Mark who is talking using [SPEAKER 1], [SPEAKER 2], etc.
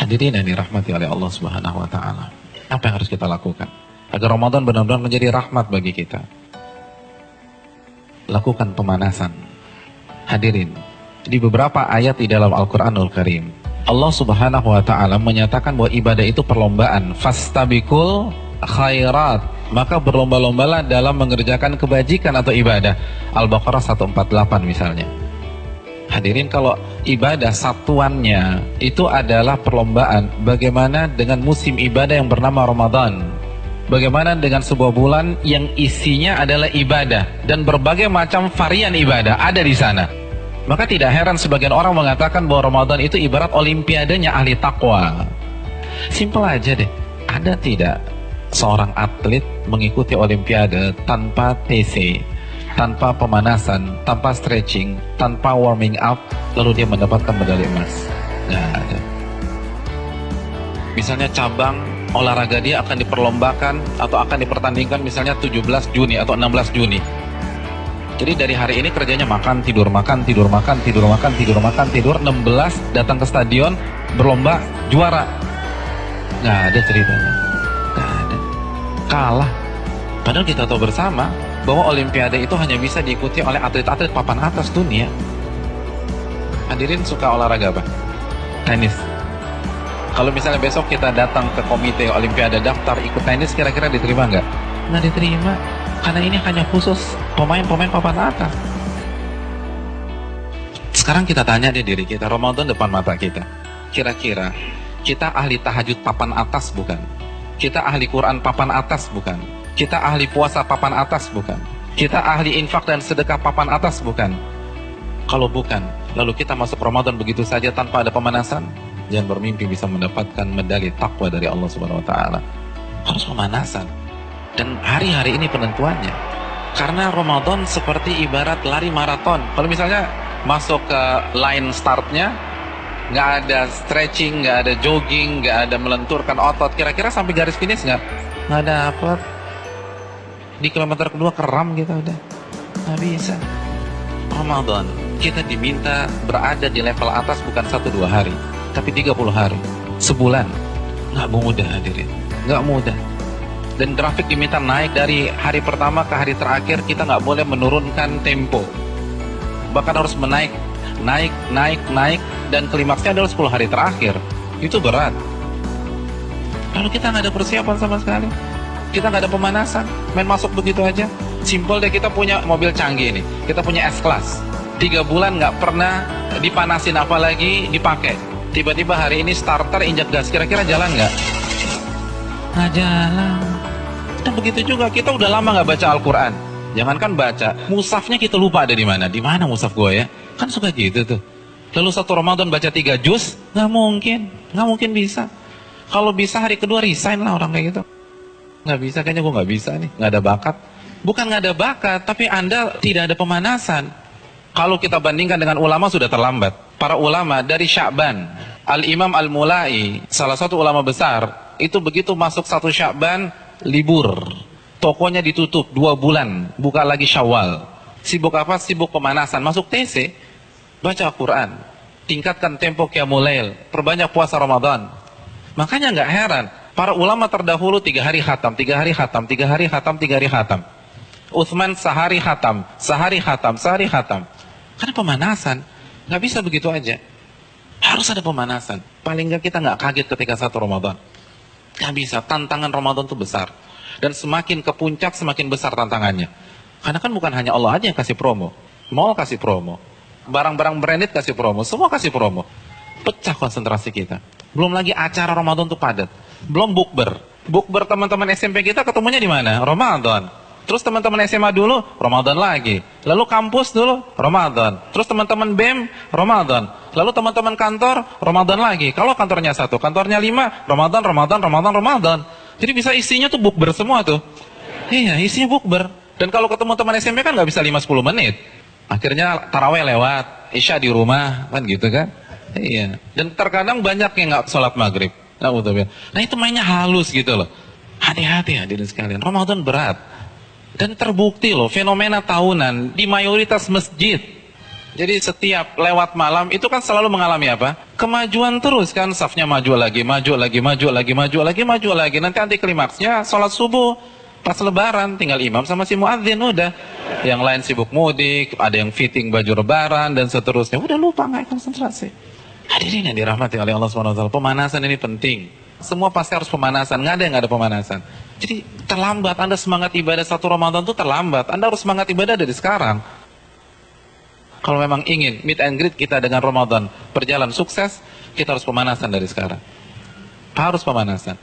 [SPEAKER 1] Hadirin yang dirahmati oleh Allah Subhanahu wa taala. Apa yang harus kita lakukan agar Ramadan benar-benar menjadi rahmat bagi kita? Lakukan pemanasan. Hadirin, di beberapa ayat di dalam Al-Qur'anul Karim, Allah Subhanahu wa taala menyatakan bahwa ibadah itu perlombaan. Fastabiqul khairat, maka berlomba-lombalah dalam mengerjakan kebajikan atau ibadah. Al-Baqarah 148 misalnya. Hadirin, kalau ibadah satuannya itu adalah perlombaan, bagaimana dengan musim ibadah yang bernama Ramadan? Bagaimana dengan sebuah bulan yang isinya adalah ibadah dan berbagai macam varian ibadah ada di sana? Maka tidak heran sebagian orang mengatakan bahwa Ramadan itu ibarat olimpiadenya ahli takwa. Simpel aja deh, ada tidak seorang atlet mengikuti olimpiade tanpa TC, tanpa pemanasan, tanpa stretching, tanpa warming up, lalu dia mendapatkan medali emas? Nggak ada. Misalnya cabang olahraga dia akan diperlombakan atau akan dipertandingkan misalnya 17 Juni atau 16 Juni. Jadi dari hari ini kerjanya makan, tidur, makan, tidur, makan, tidur, makan, tidur, makan, tidur. 16 datang ke stadion, berlomba, juara. Nggak ada ceritanya. Nggak ada. Kalah. Padahal kita tahu bersama bahwa olimpiade itu hanya bisa diikuti oleh atlet-atlet papan atas dunia. Hadirin suka olahraga apa? Tenis. Kalau misalnya besok kita datang ke komite olimpiade daftar ikut tenis, kira-kira diterima nggak? Nggak diterima. Karena ini hanya khusus pemain-pemain papan atas. Sekarang kita tanya deh diri kita, Ramadan depan mata kita. Kira-kira kita ahli tahajud papan atas bukan? Kita ahli Quran papan atas bukan? Kita ahli puasa papan atas bukan? Kita ahli infak dan sedekah papan atas bukan? Kalau bukan, lalu kita masuk Ramadan begitu saja tanpa ada pemanasan? Jangan bermimpi bisa mendapatkan medali takwa dari Allah Subhanahu wa taala. Harus pemanasan. Dan hari-hari ini penentuannya. Karena Ramadan seperti ibarat lari maraton. Kalau misalnya masuk ke line startnya, nggak ada stretching, nggak ada jogging, nggak ada melenturkan otot, kira-kira sampai garis finish nggak dapet. Di kilometer kedua keram kita udah. Nggak bisa. Ramadan, kita diminta berada di level atas bukan 1-2 hari, tapi 30 hari, sebulan. Nggak mudah hadirin, nggak mudah. Dan grafik diminta naik dari hari pertama ke hari terakhir. Kita nggak boleh menurunkan tempo, bahkan harus naik, dan klimaksnya adalah 10 hari terakhir. Itu berat. Lalu kita nggak ada persiapan sama sekali, kita nggak ada pemanasan, main masuk begitu aja. Simpel deh, kita punya mobil canggih nih, kita punya S-Class, 3 bulan nggak pernah dipanasin apalagi dipakai. Tiba-tiba hari ini starter injak gas, kira-kira jalan nggak? Nggak jalan. Dan begitu juga kita udah lama nggak baca Al-Quran. Jangankan baca, mushafnya kita lupa ada di mana. Di mana mushaf gue ya? Kan suka gitu tuh. Lalu satu Ramadan baca 3 juz, nggak mungkin bisa. Kalau bisa hari kedua resign lah orang kayak gitu. Nggak bisa, kayaknya gue nggak bisa nih, nggak ada bakat. Bukan nggak ada bakat, tapi Anda tidak ada pemanasan. Kalau kita bandingkan dengan ulama sudah terlambat. Para ulama dari Sya'ban, Al-Imam Al-Mulai, salah satu ulama besar, itu begitu masuk 1 Sya'ban, libur. Tokonya ditutup 2 bulan, buka lagi Syawal. Sibuk apa? Sibuk pemanasan. Masuk TC, baca Al-Quran, tingkatkan tempo Qiyamul Lail, perbanyak puasa Ramadan. Makanya nggak heran, para ulama terdahulu 3 hari khatam, 3 hari khatam, 3 hari khatam, 3 hari khatam. Utsman sehari khatam, sehari khatam, sehari khatam. Karena pemanasan, nggak bisa begitu aja. Harus ada pemanasan. Paling nggak kita nggak kaget ketika 1 Ramadan. Nggak bisa, tantangan Ramadan itu besar. Dan semakin ke puncak, semakin besar tantangannya. Karena kan bukan hanya Allah aja yang kasih promo. Mall kasih promo, barang-barang branded kasih promo, semua kasih promo. Pecah konsentrasi kita. Belum lagi acara Ramadan itu padat. Belum bukber. Bukber teman-teman SMP kita ketemunya di mana? Ramadan. Terus teman-teman SMA dulu, Ramadan lagi. Lalu kampus dulu, Ramadan. Terus teman-teman BEM, Ramadan. Lalu teman-teman kantor, Ramadan lagi. Kalau kantornya 1, kantornya 5, Ramadan. Jadi bisa isinya tuh bukber semua tuh. Iya, isinya bukber. Dan kalau ketemu teman SMP kan nggak bisa 5-10 menit. Akhirnya taraweh lewat, Isya di rumah, kan gitu kan. Iya. Dan terkadang banyak yang nggak sholat maghrib. Nah itu mainnya halus gitu loh. Hati-hati hadirin sekalian, Ramadan berat. Dan terbukti loh, fenomena tahunan di mayoritas masjid. Jadi setiap lewat malam itu kan selalu mengalami apa? Kemajuan terus kan, safnya maju lagi, maju lagi, maju lagi, maju lagi, maju lagi. Nanti anti klimaksnya sholat subuh pas lebaran, tinggal imam sama si muadzin udah. Yang lain sibuk mudik, ada yang fitting baju lebaran dan seterusnya. Udah lupa, nggak konsentrasi. Hadirin yang dirahmati oleh Allah SWT, pemanasan ini penting. Semua pasti harus pemanasan, nggak ada yang nggak ada pemanasan. Jadi terlambat, Anda semangat ibadah satu Ramadan itu terlambat. Anda harus semangat ibadah dari sekarang. Kalau memang ingin meet and greet kita dengan Ramadan berjalan sukses, kita harus pemanasan dari sekarang. Harus pemanasan.